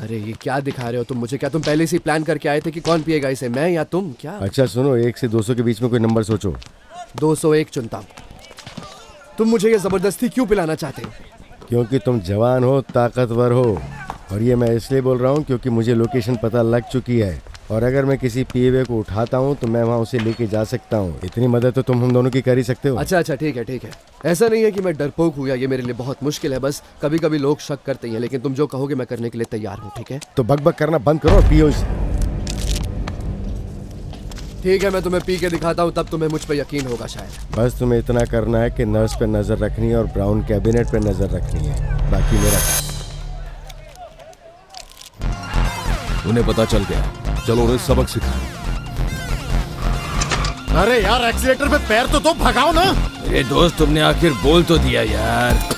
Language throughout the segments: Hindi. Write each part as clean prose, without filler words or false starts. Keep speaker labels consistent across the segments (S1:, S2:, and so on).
S1: अरे ये क्या दिखा रहे हो तुम मुझे? क्या तुम पहले से प्लान करके आए थे कि कौन पिएगा इसे, मैं या तुम? क्या
S2: अच्छा सुनो, 1 से 200 के बीच में कोई नंबर सोचो।
S1: 201 चुनता हूँ। तुम मुझे ये जबरदस्ती क्यों पिलाना चाहते हो?
S2: क्योंकि तुम जवान हो, ताकतवर हो, और ये मैं इसलिए बोल रहा हूँ क्योंकि मुझे लोकेशन पता लग चुकी है, और अगर मैं किसी पिए हुए को उठाता हूँ तो मैं वहाँ उसे लेके जा सकता हूँ। इतनी मदद तो तुम हम दोनों की कर ही सकते हो।
S1: अच्छा ठीक है ठीक है। ऐसा नहीं है कि मैं डरपोक हूँ या ये मेरे लिए बहुत मुश्किल है, बस कभी कभी लोग शक करते हैं, लेकिन तुम जो कहोगे मैं करने के लिए तैयार हूँ। ठीक है
S2: तो बक करना बंद करो और पियो इसे।
S1: ठीक है, मैं तुम्हें पी के दिखाता हूँ, तब तुम्हें मुझ पर यकीन होगा शायद।
S2: बस तुम्हें इतना करना है कि नर्स पे नजर रखनी है और ब्राउन कैबिनेट पे नजर रखनी है, बाकी मेरा।
S3: उन्हें पता चल गया, चलो उन्हें सबक सिखाओ।
S4: अरे यार, एक्सीलेटर पे पैर तो दो, भगाओ ना।
S3: अरे दोस्त, तुमने आखिर बोल तो दिया यार।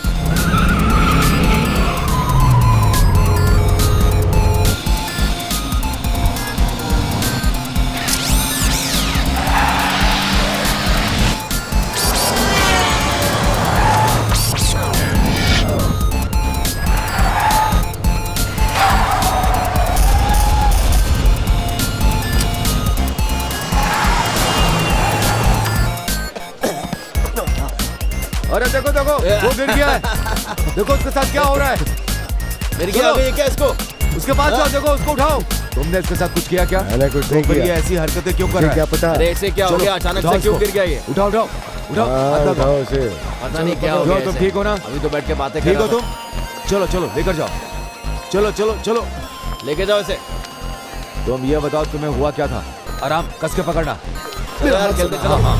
S4: अरे देखो देखो, वो गिर गया है। देखो उसके साथ क्या हो रहा है।
S3: मेरी क्या हो गई क्या इसको?
S4: उसके पास जाओ, देखो उसको उठाओ। तुमने इसके साथ कुछ किया क्या?
S2: मैंने कुछ नहीं
S4: फिर ये
S2: किया।
S4: ऐसी हरकतें क्यों कर रहा है?
S2: क्या पता।
S3: अरे ऐसे क्या हो गया? अचानक से क्यों गिर गया ये?
S4: उठाओ उठाओ उठाओ।
S2: हाँ, उठाओ उसे।
S3: पता नहीं क्या हो
S4: जो
S3: गया
S4: तुम
S3: इसे।
S4: ठीक हो ना?
S3: अभी तो बैठ के बातें कर
S4: ठीक हो
S3: रहा
S4: तुम? चलो चलो लेकर जाओ। चलो चलो चलो
S3: था। लेके जाओ इसे।
S4: तुम ये बताओ तुम्हें हुआ क्या था? आराम कस के पकड़ना।
S3: चलो यार, खेलते चलो। हाँ।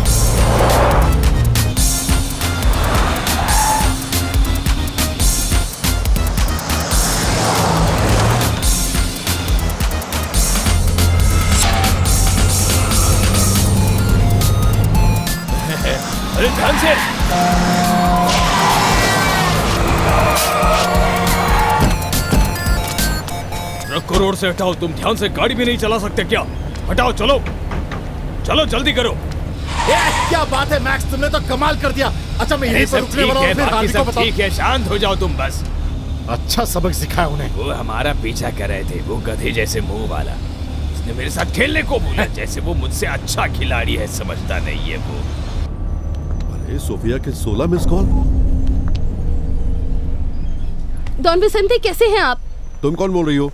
S3: अरे ध्यान से। ट्रक को रोड से हटाओ। तुम ध्यान से गाड़ी भी नहीं चला सकते क्या? हटाओ, चलो चलो जल्दी करो।
S4: क्या बात है मैक्स, तुमने तो कमाल कर दिया। अच्छा मैं यहीं पर
S3: सब
S4: रुकने
S3: ठीक
S4: वाला हूँ,
S3: है,
S4: फिर
S3: बाकी
S4: हार्दिक को
S3: सब
S4: बताओ।
S3: ठीक है, शांत हो जाओ तुम बस।
S4: अच्छा सबक सिखाया उन्हें।
S3: वो हमारा पीछा कर रहे थे, वो गधे जैसे मुंह वाला। उसने मेरे साथ खेलने को बोला, जैसे वो मुझसे अच्छा खिलाड़ी है। समझता नहीं है वो।
S5: अरे सोफिया के 16 मिस कॉल।
S6: डॉन विसेंते, कैसे हैं आप?
S5: तुम कौन बोल रही हो?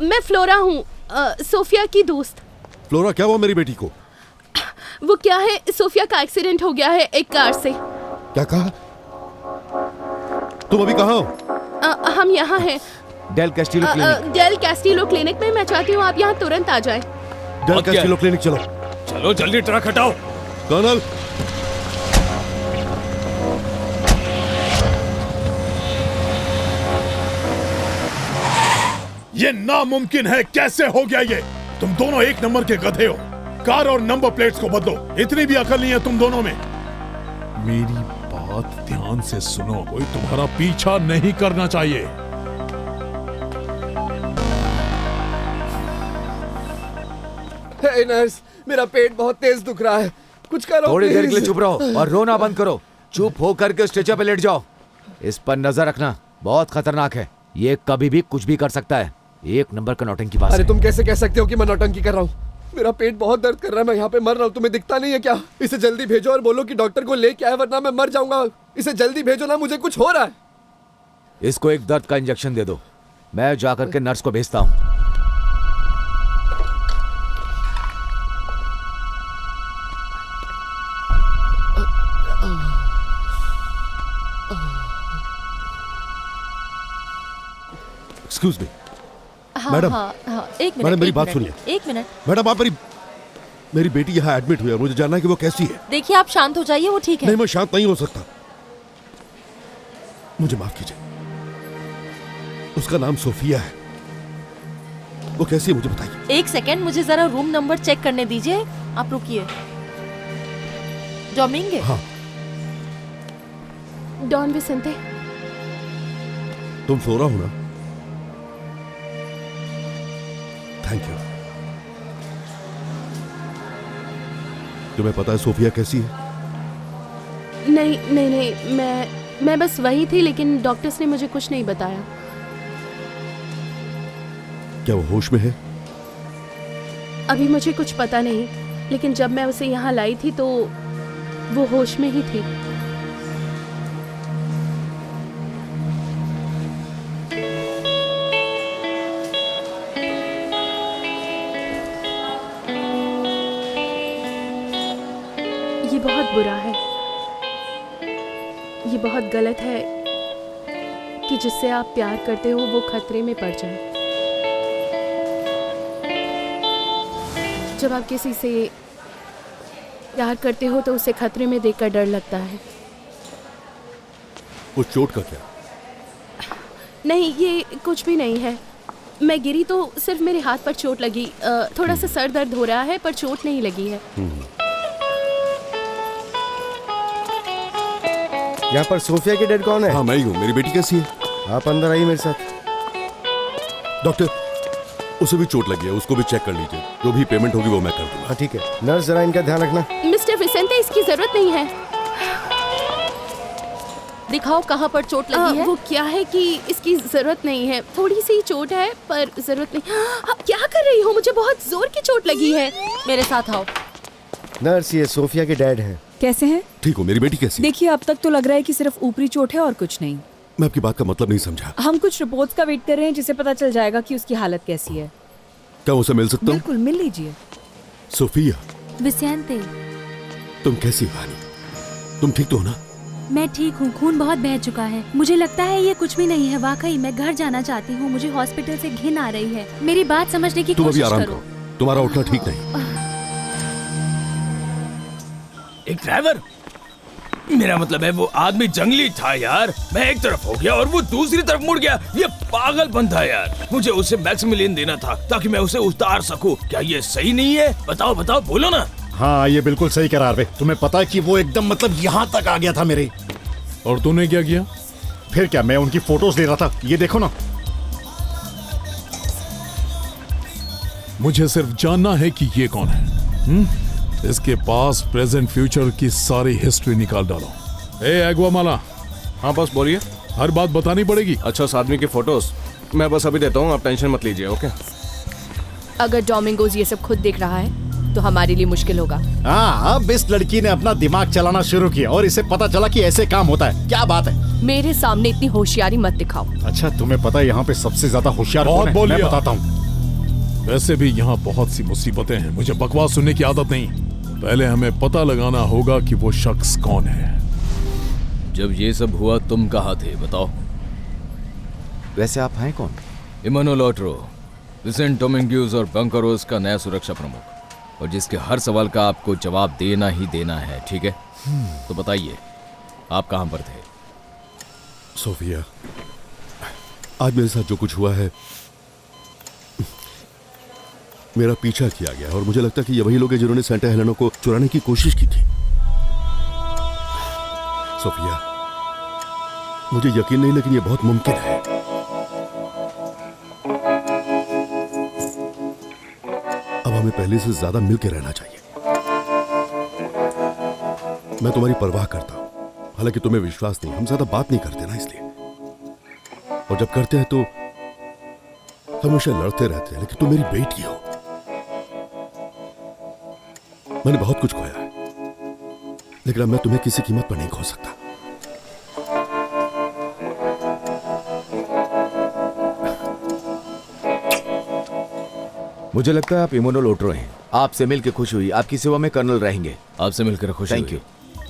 S6: मैं फ्लोरा हूँ, सोफिया की दोस्त।
S5: फ्लोरा, क्या हुआ मेरी बेटी को?
S6: वो क्या है, सोफिया का एक्सीडेंट हो गया है एक कार से।
S5: क्या कहा? तुम अभी कहाँ हो?
S6: हम यहाँ हैं,
S4: Del Castillo clinic.
S6: Del Castillo clinic में। मैं चाहती हूँ आप यहाँ तुरंत आ जाएं।
S5: डेल कैस्टिलो क्लिनिक चलो।
S3: चलो जल्दी ट्रक हटाओ।
S5: कर्नल,
S7: ये नामुमकिन है, कैसे हो गया ये? तुम दोनों एक नंबर के गधे हो। कार और नंबर प्लेट्स को बदलो, इतनी भी अकल नहीं है तुम दोनों में। मेरी बात ध्यान से सुनो, कोई तुम्हारा पीछा नहीं करना चाहिए।
S1: हे नर्स, मेरा पेट बहुत तेज दुख रहा है, कुछ करो
S4: थोड़ी देर के लिए
S1: please।
S4: चुप रहो और रोना बंद करो। चुप हो करके स्ट्रेचर पे लेट जाओ। इस पर नजर रखना, बहुत खतरनाक है। ये कभी भी कुछ भी कर सकता है। एक नंबर का नौटंकी पास
S1: अरे
S4: है।
S1: तुम कैसे कह सकते हो कि मैं नौटंकी कर रहा हूँ? मेरा पेट बहुत दर्द कर रहा है, मैं यहाँ पे मर रहा हूँ। तुम्हें दिखता नहीं है क्या? इसे जल्दी भेजो और बोलो कि डॉक्टर को लेके आए, वरना मैं मर जाऊंगा। इसे जल्दी भेजो ना, मुझे कुछ हो रहा है।
S4: इसको एक दर्द का इंजेक्शन दे दो, मैं जाकर के नर्स को भेजता हूँ।
S5: Excuse me.
S6: हाँ,
S5: मैडम,
S6: हाँ, एक मिनट।
S5: मैडम, मेरी
S6: एक
S5: बात
S6: मिनट,
S5: सुनिए।
S6: एक मिनट।
S5: मैडम, आप मेरी बेटी यहाँ एडमिट हुई है, मुझे जानना है कि वो कैसी है।
S6: देखिए आप शांत हो जाइए, वो ठीक है।
S5: नहीं, मैं शांत नहीं हो सकता। मुझे माफ कीजिए। उसका नाम सोफिया है। वो कैसी है मुझे बताइए।
S6: एक सेकेंड, मुझे जरा रूम नंबर चेक करने दीजिए। आप रुकिए। डोमिंगे।
S5: हाँ।
S6: डॉन विसेंते।
S5: तुम फ्लोरा हो ना? Thank you. तुम्हें पता है सोफिया कैसी है?
S6: नहीं नहीं नहीं, मैं बस वही थी, लेकिन डॉक्टर्स ने मुझे कुछ नहीं बताया।
S5: क्या वो होश में है?
S6: अभी मुझे कुछ पता नहीं, लेकिन जब मैं उसे यहाँ लाई थी तो वो होश में ही थी। ये बहुत बुरा है, ये बहुत गलत है कि जिससे आप प्यार करते हो वो खतरे में पड़ जाए। जब आप किसी से प्यार करते हो तो उसे खतरे में देखकर डर लगता है।
S5: उस चोट का क्या?
S6: नहीं, ये कुछ भी नहीं है। मैं गिरी तो सिर्फ मेरे हाथ पर चोट लगी। थोड़ा सा सर दर्द हो रहा है पर चोट नहीं लगी है।
S2: यहाँ पर सोफिया की डेड कौन है?
S5: हाँ मैं ही हूँ। मेरी बेटी कैसी है?
S2: आप अंदर आइए मेरे साथ।
S5: डॉक्टर, उसे भी चोट लगी है, उसको भी चेक कर लीजिए। जो भी पेमेंट होगी वो मैं कर दूंगा।
S2: हाँ ठीक है। नर्स जरा इनका ध्यान रखना।
S6: मिस्टर विसेंटे, इसकी जरूरत नहीं है।
S8: दिखाओ कहाँ पर चोट लगी है।
S6: वो क्या है कि इसकी जरूरत नहीं है, थोड़ी सी चोट है पर जरूरत नहीं। क्या कर रही हो? मुझे बहुत जोर की चोट लगी है।
S8: मेरे साथ आओ।
S2: नर्स, ये सोफिया के डैड हैं।
S9: कैसे हैं?
S5: ठीक हो? मेरी बेटी कैसी है?
S9: देखिए, अब तक तो लग रहा है कि सिर्फ ऊपरी चोट है और कुछ नहीं।
S5: मैं आपकी बात का मतलब नहीं समझा।
S9: हम कुछ रिपोर्ट्स का वेट कर रहे हैं जिससे पता चल जाएगा कि उसकी हालत कैसी है।
S5: क्या उसे मिल सकता हूँ?
S9: बिल्कुल, मिल लीजिए।
S5: सोफिया,
S8: विसेंटे,
S5: तुम कैसी हो? रानी, तुम ठीक तो हो ना?
S8: मैं ठीक हूँ। खून बहुत बह चुका है। मुझे लगता है ये कुछ भी नहीं है। वाकई मैं घर जाना चाहती हूँ। मुझे हॉस्पिटल से घिन आ रही है। मेरी बात समझने की
S5: तुम अभी
S8: कोशिश
S5: आराम
S8: करो।
S5: करो, तुम्हारा उठना ठीक नहीं।
S3: एक ड्राइवर? मेरा मतलब है वो आदमी जंगली था यार। मैं एक तरफ हो गया और वो दूसरी तरफ मुड़ गया। ये पागलपन था यार। मुझे उसे मैक्सिमिलियन देना था ताकि मैं उसे उतार सकूं। क्या ये सही नहीं है? बताओ बताओ, बोलो ना।
S10: हाँ, ये बिल्कुल सही कह रहा है। तुम्हें पता है कि वो एकदम मतलब यहाँ तक आ गया था मेरे।
S7: और तूने क्या किया?
S10: फिर क्या, मैं उनकी फोटोज ले रहा था। ये देखो ना।
S7: मुझे सिर्फ जानना है कि ये कौन है। इसके पास प्रेजेंट फ्यूचर की सारी हिस्ट्री निकाल डालो। ए एग्वामाला।
S11: हाँ बस बोलिए।
S7: हर बात बतानी पड़ेगी।
S11: अच्छा, उस आदमी की फोटोज मैं बस अभी देता हूँ, आप टेंशन मत लीजिए। ओके।
S8: अगर डोमिंगोज ये सब खुद देख रहा है तो हमारे लिए मुश्किल होगा।
S10: हाँ, अब इस लड़की ने अपना दिमाग चलाना शुरू किया और इसे पता चला कि ऐसे काम होता है। क्या बात है?
S8: मेरे सामने इतनी होशियारी मत दिखाओ।
S10: अच्छा, तुम्हें पता है यहाँ पे सबसे ज्यादा होशियार
S7: बहुत
S10: कौन है?
S7: बोल
S10: मैं
S7: लिया।
S10: बताता हूँ।
S7: वैसे भी यहाँ बहुत सी मुसीबतें हैं। मुझे बकवास सुनने की आदत नहीं। पहले हमें पता लगाना होगा कि वो शख्स कौन है।
S3: जब ये सब हुआ तुम कहाँ थे? बताओ।
S4: वैसे आप हैं कौन?
S3: इमानुएल ओटरो, विसेंट डोमिंगोज और बंकरोस का नया सुरक्षा प्रमुख, और जिसके हर सवाल का आपको जवाब देना ही देना है। ठीक है? तो बताइए, आप कहाँ पर थे?
S5: सोफिया, आज मेरे साथ जो कुछ हुआ है, मेरा पीछा किया गया और मुझे लगता है कि ये वही लोग हैं जिन्होंने सेंटा हेलेना को चुराने की कोशिश की थी। सोफिया, मुझे यकीन नहीं लेकिन ये बहुत मुमकिन है। अब हमें पहले से ज्यादा मिलकर रहना चाहिए। मैं तुम्हारी परवाह करता हूं, हालांकि तुम्हें विश्वास नहीं। हम ज्यादा बात नहीं करते ना, इसलिए। और जब करते हैं तो हमेशा लड़ते रहते हैं। लेकिन तुम मेरी बेटी हो। मैंने बहुत कुछ खोया है, लेकिन अब मैं तुम्हें किसी कीमत पर नहीं खो सकता।
S4: मुझे लगता है आप इमानुएल ओटरो हैं। आपसे मिलकर खुश हुई। आपकी सेवा में कर्नल रहेंगे।
S3: आपसे मिलकर खुश हुई।
S4: Thank you.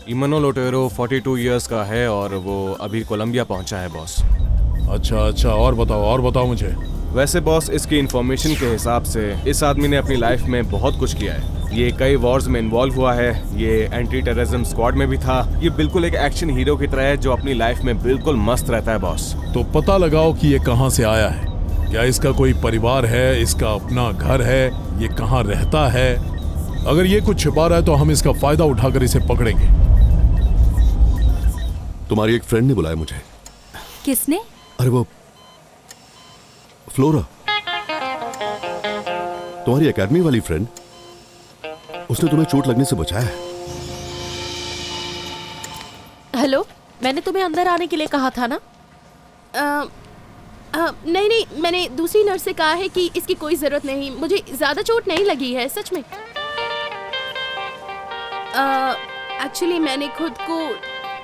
S11: इमानुएल ओटरो 42 इयर्स का है और वो अभी कोलंबिया पहुंचा है बॉस।
S7: अच्छा, और बताओ मुझे।
S11: वैसे बॉस, इसकी इंफॉर्मेशन के हिसाब से इस आदमी ने अपनी लाइफ में बहुत कुछ किया है। ये कई वॉर्स में इन्वॉल्व हुआ है। ये एंटी टेररिज्म स्क्वाड में भी था। ये बिल्कुल एक एक्शन हीरो की तरह है जो अपनी लाइफ में बिल्कुल मस्त रहता है बॉस।
S7: तो पता लगाओ कि ये कहाँ से आया है। क्या इसका कोई परिवार है? इसका अपना घर है? ये कहाँ रहता है? अगर ये कुछ छिपा रहा है तो हम इसका फायदा उठाकर इसे पकड़ेंगे।
S5: तुम्हारी एक फ्रेंड ने बुलाया मुझे।
S8: किसने?
S5: अरे वो फ्लोरा, तुम्हारी एकेडमी वाली फ्रेंड। उसने तुम्हें चोट लगने से बचाया है।
S8: हेलो, मैंने तुम्हें अंदर आने के लिए कहा था ना?
S6: नहीं नहीं, मैंने दूसरी नर्स से कहा है कि इसकी कोई जरूरत नहीं, मुझे ज्यादा चोट नहीं लगी है सच में। एक्चुअली मैंने खुद को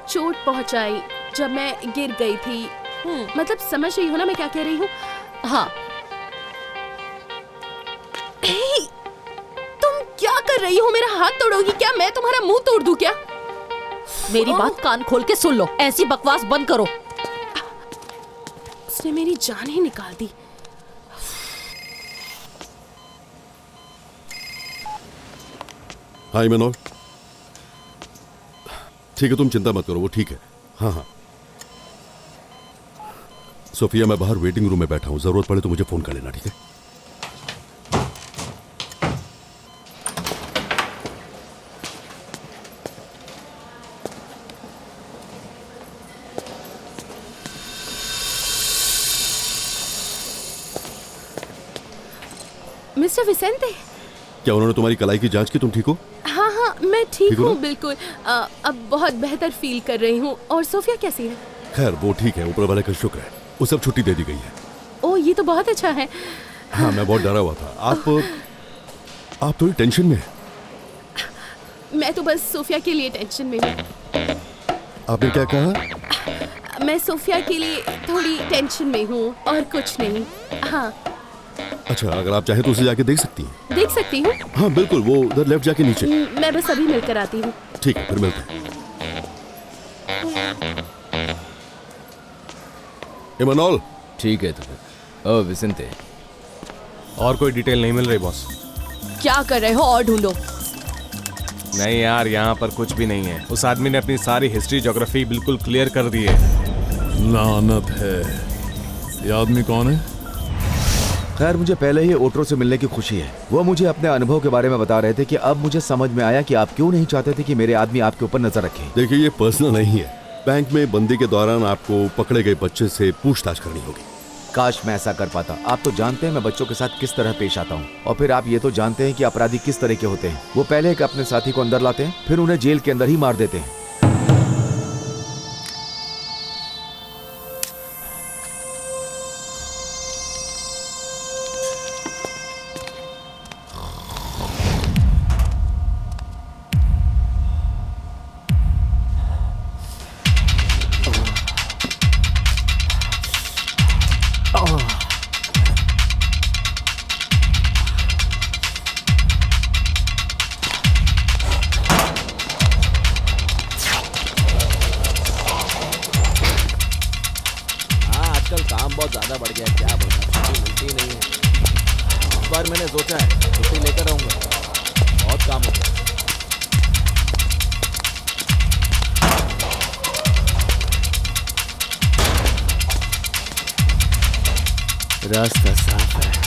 S6: चोट पहुंचाई जब मैं गिर गई थी। मतलब समझ रही हो ना मैं क्या कह रही हूँ? हाँ। तुम क्या कर रही हो? मेरा हाथ तोड़ोगी क्या? मैं तुम्हारा मुंह तोड़ दूं क्या?
S12: मेरी बात कान खोल के सुन लो, ऐसी बकवास बंद करो।
S6: उसने मेरी जान ही निकाल दी।
S5: हाँ इमानुएल, ठीक है तुम चिंता मत करो, वो ठीक है। हाँ हाँ सोफिया, मैं बाहर वेटिंग रूम में बैठा हूँ, जरूरत पड़े तो मुझे फोन कर लेना, ठीक है?
S6: मिस्टर विसेंते,
S5: क्या उन्होंने तुम्हारी कलाई की जांच की? तुम ठीक हो?
S6: हाँ हाँ मैं ठीक
S5: ठीक हो
S6: हूँ
S5: ना?
S6: बिल्कुल। अब बहुत बेहतर फील कर रही हूँ। और सोफिया कैसी है?
S5: खैर वो ठीक है, ऊपर वाले का शुक्र है, वो सब छुट्टी दे दी गई है।
S6: ओह ये तो बहुत अच्छा है।
S5: हाँ मैं बहुत डरा हुआ था। आप थोड़ी टेंशन में हैं।
S6: मैं तो बस सोफिया के लिए टेंशन में हूँ।
S5: आपने क्या कहा?
S6: मैं सोफिया के लिए थोड़ी टेंशन में हूँ और कुछ नहीं। हाँ
S5: अच्छा, अगर आप चाहें तो उसे जाके देख सकती हैं।
S6: देख सकती हूँ?
S5: हाँ बिल्कुल, वो उधर लेफ्ट जाके नीचे।
S6: मैं बस अभी मिलकर आती हूँ।
S5: ठीक है, फिर मिलते हैं। इमानुएल।
S3: ठीक है तो फिर। ओ विसेंते,
S11: और कोई डिटेल नहीं मिल रही बॉस?
S12: क्या कर रहे हो? और ढूंढो।
S11: नहीं यार, यहाँ पर कुछ भी नहीं है। उस आदमी ने अपनी सारी हिस्ट्री ज्योग्राफी बिल्कुल क्लियर कर दी है।
S7: लानत है। ये आदमी कौन है?
S4: खैर मुझे पहले ही ओट्रो से मिलने की खुशी है। वो मुझे अपने अनुभव के बारे में बता रहे थे कि अब मुझे समझ में आया कि आप क्यों नहीं चाहते थे कि मेरे आदमी आपके ऊपर नजर रखें।
S5: देखिए ये पर्सनल नहीं है। बैंक में बंदी के दौरान आपको पकड़े गए बच्चे से पूछताछ करनी होगी।
S4: काश मैं ऐसा कर पाता। आप तो जानते हैं मैं बच्चों के साथ किस तरह पेश आता हूँ, और फिर आप ये तो जानते हैं कि अपराधी किस तरह के होते हैं। वो पहले एक अपने साथी को अंदर लाते हैं, फिर उन्हें जेल के अंदर ही मार देते हैं।
S3: काम बहुत ज्यादा बढ़ गया है, क्या बोलना, छुट्टी मिलती ही नहीं है। इस बार मैंने सोचा है छुट्टी लेकर रहूंगा, बहुत काम हो गया।
S1: रास्ता साफ है।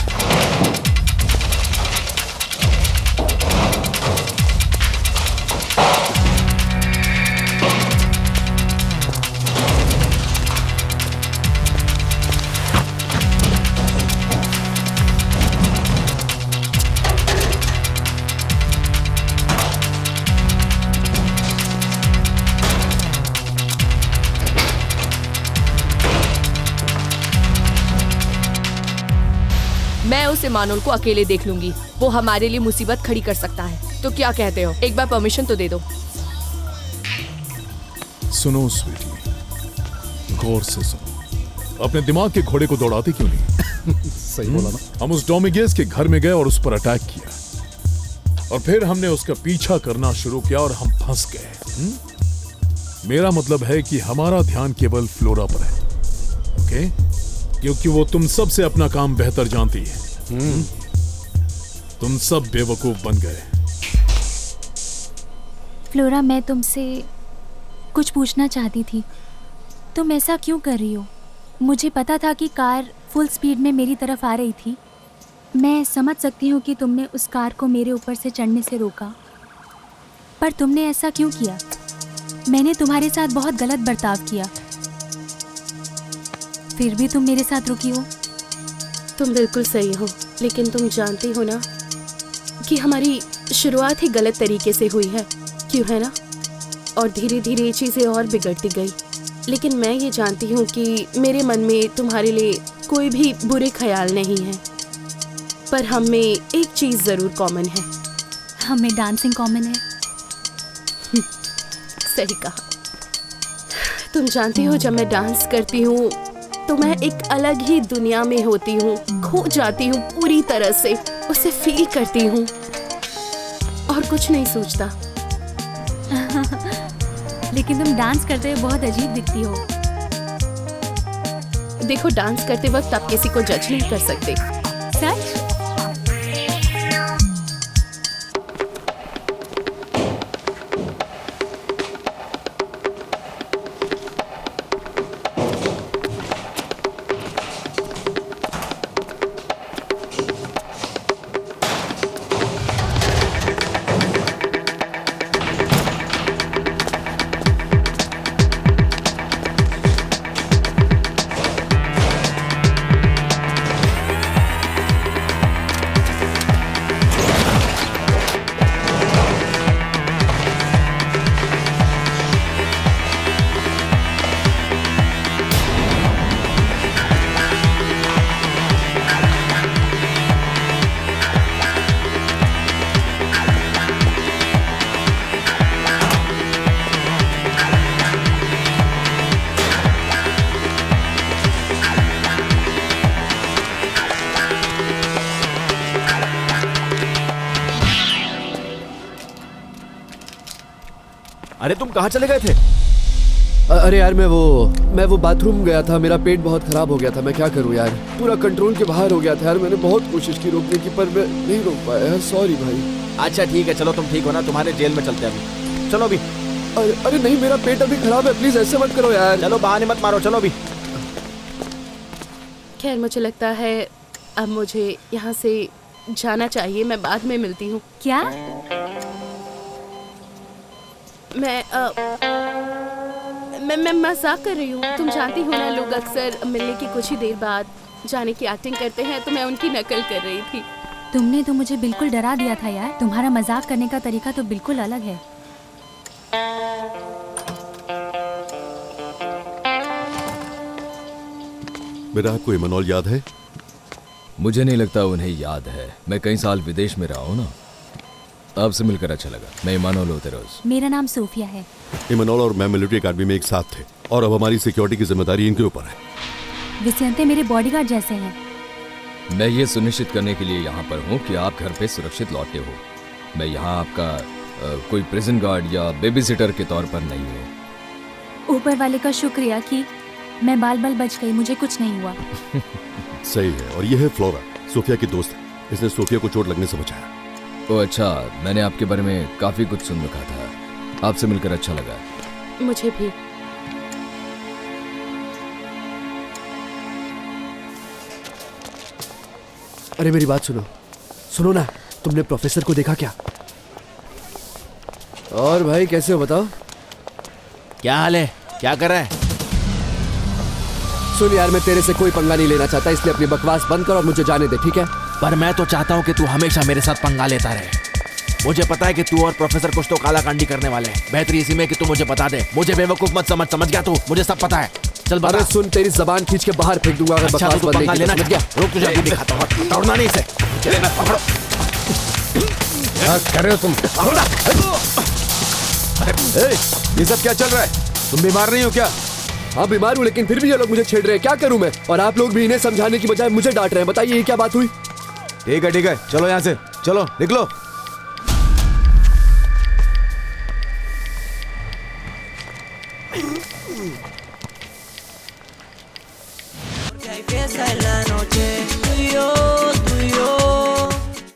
S12: मैं उस इमानुल को अकेले देख लूंगी, वो हमारे लिए मुसीबत खड़ी कर सकता है। तो क्या कहते हो, एक बार परमिशन तो दे दो।
S7: सुनो स्वीटी, गौर से सुनो। अपने दिमाग के घोड़े को दौड़ाते क्यों नहीं?
S10: सही बोला ना।
S7: हम उस डोमिगेस के घर में गए और उस पर अटैक किया, और फिर हमने उसका पीछा करना शुरू किया और हम फंस गए। मेरा मतलब है कि हमारा ध्यान केवल फ्लोरा पर है, ओके? क्योंकि वो तुम सब से अपना काम बेहतर जानती है। तुम सब बेवकूफ बन गए।
S8: फ्लोरा, मैं तुमसे कुछ पूछना चाहती थी। तुम ऐसा क्यों कर रही हो? मुझे पता था कि कार फुल स्पीड में मेरी तरफ आ रही थी। मैं समझ सकती हूँ कि तुमने उस कार को मेरे ऊपर से चढ़ने से रोका, पर तुमने ऐसा क्यों किया? मैंने तुम्हारे साथ बहुत गलत बर्ताव किया, फिर भी तुम मेरे साथ रुकी हो।
S6: तुम बिल्कुल सही हो, लेकिन तुम जानती हो ना कि हमारी शुरुआत ही गलत तरीके से हुई है, क्यों है ना? और धीरे धीरे चीज़ें और बिगड़ती गई। लेकिन मैं ये जानती हूँ कि मेरे मन में तुम्हारे लिए कोई भी बुरे ख्याल नहीं है, पर हम में एक चीज जरूर कॉमन है।
S8: हमें डांसिंग कॉमन है।
S6: सही कहा। तुम जानती हो, जब मैं डांस करती हूँ तो मैं एक अलग ही दुनिया में होती हूँ, खो जाती हूँ पूरी तरह से, उसे फील करती हूँ और कुछ नहीं सोचता।
S8: लेकिन तुम डांस करते हुए बहुत अजीब दिखती हो।
S6: देखो, डांस करते वक्त आप किसी को जज नहीं कर सकते।
S8: सच?
S4: अरे तुम कहाँ चले गए थे?
S1: अरे यार, मैं वो बाथरूम गया था। मेरा पेट बहुत खराब हो गया था। मैं क्या करूँ यार, पूरा कंट्रोल के बाहर हो गया था यार। मैंने बहुत कोशिश की रोकने की, पर मैं नहीं रोक पाया यार। सॉरी भाई।
S10: अच्छा ठीक है, चलो तुम ठीक हो ना, तुम्हारे जेल में चलते हैं अभी। चलो अभी।
S1: अरे नहीं, मेरा पेट अभी खराब है, प्लीज ऐसे मत करो यार।
S10: चलो बहाने मत मारो, चलो अभी।
S6: खैर, मुझे लगता है अब मुझे यहाँ से जाना चाहिए। मैं बाद में मिलती हूँ।
S8: क्या?
S6: मैं मजाक कर रही हूँ। तुम जानती हो ना, लोग अक्सर मिलने की कुछ ही देर बाद जाने की एक्टिंग करते हैं, तो मैं उनकी नकल कर रही थी।
S8: तुमने तो मुझे बिल्कुल डरा दिया था यार। तुम्हारा मजाक करने का तरीका तो बिल्कुल अलग है।
S5: मेरा आपको इमानुएल याद है?
S3: मुझे नहीं लगता उन्हें याद है। मैं कई साल विदेश में रहा हूँ ना। आपसे मिलकर अच्छा लगा। मैं इमानुएल ओतेरोस।
S8: मेरा नाम सोफिया है।
S5: इमानुएल और मैं मिलिट्री अकादमी में एक साथ थे, और अब हमारी सिक्योरिटी की जिम्मेदारी इनके ऊपर है।
S8: विसंते मेरे बॉडीगार्ड जैसे हैं।
S3: मैं ये सुनिश्चित करने के लिए यहाँ पर हूँ कि आप घर पे सुरक्षित लौटे हो। मैं यहाँ आपका कोई प्रिजन गार्ड या बेबी सिटर के तौर पर नहीं हूँ।
S8: ऊपर वाले का शुक्रिया कि मैं बाल बच गई, मुझे कुछ नहीं हुआ।
S5: सही है। और ये है फ्लोरा, सोफिया की दोस्त है। इसने सोफिया को चोट लगने से बचाया।
S3: ओह अच्छा, मैंने आपके बारे में काफी कुछ सुन रखा था। आपसे मिलकर अच्छा लगा।
S6: मुझे भी।
S1: अरे मेरी बात सुनो ना, तुमने प्रोफेसर को देखा क्या? और भाई कैसे हो बताओ?
S10: क्या हाल है? क्या कर रहा है?
S1: सुन यार, मैं तेरे से कोई पंगा नहीं लेना चाहता, इसलिए अपनी बकवास बंद कर और मुझे जाने दे, ठीक है?
S10: पर मैं तो चाहता हूँ कि तू हमेशा मेरे साथ पंगा लेता रहे। मुझे पता है कि तू और प्रोफेसर कुछ तो काला कांडी करने वाले हैं। बेहतर इसी में कि तू मुझे बता दे। मुझे बेवकूफ मत समझ गया तू? मुझे सब पता है। चल बता।
S1: अरे सुन, तेरी जबान खींच के बाहर फेंक दूंगा अगर बकवास बंद नहीं की।
S10: समझ गया? रुक, तुझे अभी दिखाता हूँ। तोड़ना नहीं इसे। पकड़ो।
S2: क्या कर रहे हो तुम?
S4: ये सब क्या चल रहा है? तुम बीमार नहीं हो क्या?
S1: हाँ बीमार हूँ, लेकिन फिर भी ये लोग मुझे छेड़ रहे हैं। क्या करूँ मैं? और आप लोग भी इन्हें समझाने की बजाय मुझे डांट रहे हैं। बताइए ये क्या बात हुई?
S4: ठीक है, चलो यहाँ से, चलो निकलो।
S13: Fiesta en la noche